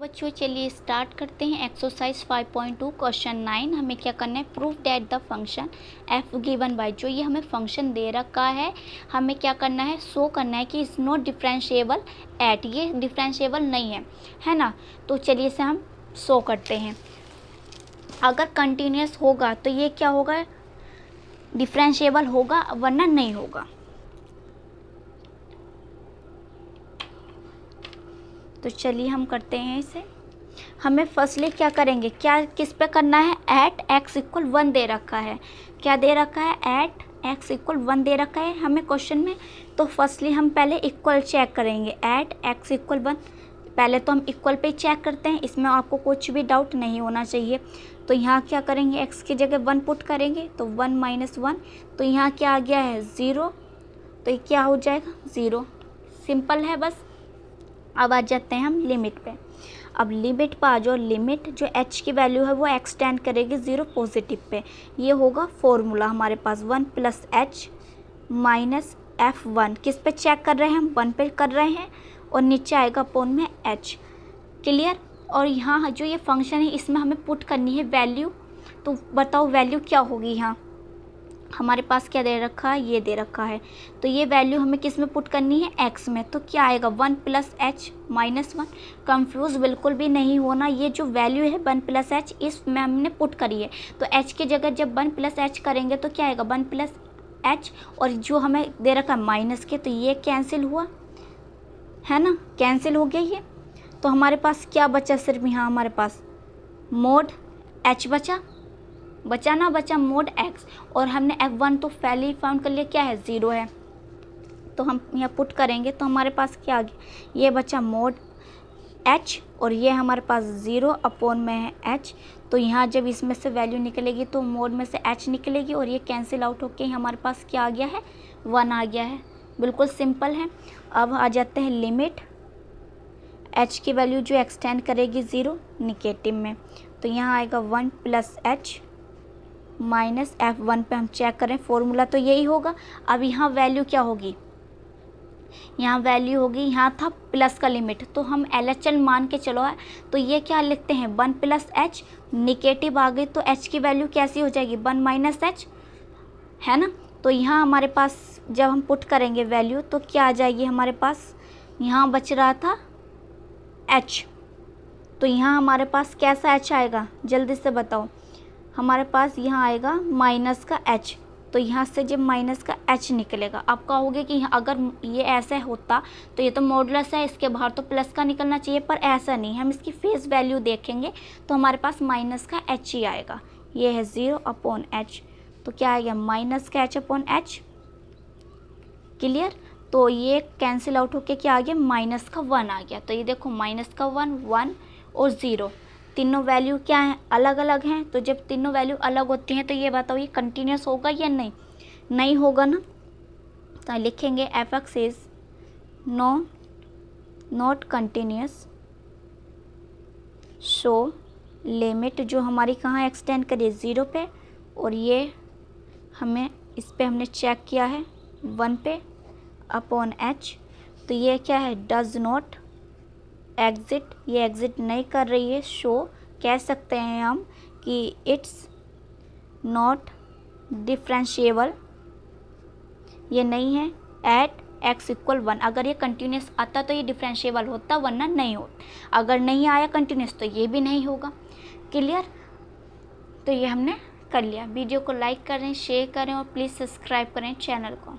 बच्चों चलिए स्टार्ट करते हैं एक्सरसाइज 5.2 क्वेश्चन 9। हमें क्या करना है, proof that the function F given by, जो ये हमें फंक्शन दे रखा है हमें क्या करना है, शो करना है कि इज़ नॉट डिफरेंशिएबल एट, ये डिफरेंशिएबल नहीं है ना। तो चलिए इसे हम शो करते हैं। अगर कंटिन्यूस होगा तो ये क्या होगा, डिफरेंशिएबल होगा, वरना नहीं होगा। तो चलिए हम करते हैं इसे। हमें फर्स्टली क्या करेंगे, क्या किस पे करना है, एट एक्स इक्वल 1 दे रखा है। क्या दे रखा है, एट एक्स इक्वल 1 दे रखा है हमें क्वेश्चन में। तो फर्स्टली हम पहले इक्वल चेक करेंगे, एट एक्स इक्वल 1। पहले तो हम इक्वल पे चेक करते हैं, इसमें आपको कुछ भी डाउट नहीं होना चाहिए। तो यहाँ क्या करेंगे, एक्स की जगह 1 पुट करेंगे तो 1 माइनस 1, तो यहाँ क्या आ गया है 0, तो ये क्या हो जाएगा 0। सिंपल है बस। अब आ जाते हैं हम लिमिट पे। अब लिमिट पर आ जाओ, लिमिट जो h की वैल्यू है वो एक्सटेंड करेगी 0 पॉजिटिव पे। ये होगा फॉर्मूला हमारे पास 1 प्लस एच माइनस F1। किस पे चेक कर रहे हैं हम, 1 पे कर रहे हैं, और नीचे आएगा अपॉन में h। क्लियर। और यहाँ जो ये फंक्शन है इसमें हमें पुट करनी है वैल्यू। तो बताओ वैल्यू क्या होगी, यहाँ हमारे पास क्या दे रखा है, ये दे रखा है। तो ये वैल्यू हमें किस में पुट करनी है, x में। तो क्या आएगा 1 प्लस एच माइनस 1। कन्फ्यूज़ बिल्कुल भी नहीं होना, ये जो वैल्यू है 1 प्लस एच इसमें हमने पुट करी है। तो h की जगह जब 1 प्लस एच करेंगे तो क्या आएगा 1 प्लस एच, और जो हमें दे रखा है माइनस के, तो ये कैंसिल हुआ है ना, कैंसिल हो गया ये। तो हमारे पास क्या बचा, सिर्फ यहाँ हमारे पास मोड h बचा ना बचा मोड x, और हमने f1 तो पहले ही फाउंड कर लिया, क्या है 0 है। तो हम यहाँ पुट करेंगे तो हमारे पास क्या आ गया, ये बचा मोड h, और ये हमारे पास 0 अपॉन में है h। तो यहाँ जब इसमें से वैल्यू निकलेगी तो मोड में से h निकलेगी, और ये कैंसिल आउट होके हमारे पास क्या आ गया है 1 आ गया है। बिल्कुल सिंपल है। अब आ जाते हैं लिमिट, h की वैल्यू जो एक्सटेंड करेगी 0 निगेटिव में। तो यहाँ आएगा 1 प्लस एच माइनस F1 पे हम चेक करें, फॉर्मूला तो यही होगा। अब यहाँ वैल्यू क्या होगी, यहाँ वैल्यू होगी, यहाँ था प्लस का लिमिट, तो हम LHL मान के चलो है। तो ये क्या लिखते हैं 1 प्लस एच, निगेटिव आ गई तो h की वैल्यू कैसी हो जाएगी 1 माइनस एच, है ना। तो यहाँ हमारे पास जब हम पुट करेंगे वैल्यू तो क्या आ जाएगी हमारे पास, यहाँ बच रहा था h, तो यहाँ हमारे पास कैसा h आएगा, जल्दी से बताओ। हमारे पास यहाँ आएगा माइनस का h, तो यहाँ से जब माइनस का h निकलेगा, आप कहोगे कि अगर ये ऐसा होता तो ये तो मॉडुलस है, इसके बाहर तो प्लस का निकलना चाहिए, पर ऐसा नहीं। हम इसकी फेस वैल्यू देखेंगे तो हमारे पास माइनस का h ही आएगा। ये है 0 अपॉन h, तो क्या आएगा माइनस का h अपॉन h। क्लियर। तो ये कैंसिल आउट होके क्या आ गया, माइनस का 1 आ गया। तो ये देखो माइनस का 1, 1 और 0, तीनों वैल्यू क्या हैं, अलग अलग हैं। तो जब तीनों वैल्यू अलग होती हैं तो ये बताओ ये कंटिन्यूस होगा या नहीं, नहीं होगा ना। तो लिखेंगे F x is not continuous, so limit जो हमारी कहाँ एक्सटेंड करिए 0 पे, और ये हमें इस पे हमने चेक किया है 1 पे अपॉन h। तो ये क्या है, डज नॉट एग्जिट, ये एग्जिट नहीं कर रही है। शो कह सकते हैं हम कि इट्स नॉट डिफरेंशिएबल, ये नहीं है एट x इक्वल 1। अगर ये कंटिन्यूस आता तो ये डिफरेंशिएबल होता, वरना नहीं होता। अगर नहीं आया कंटिन्यूस तो ये भी नहीं होगा। क्लियर। तो ये हमने कर लिया। वीडियो को लाइक करें, शेयर करें और प्लीज़ सब्सक्राइब करें चैनल को।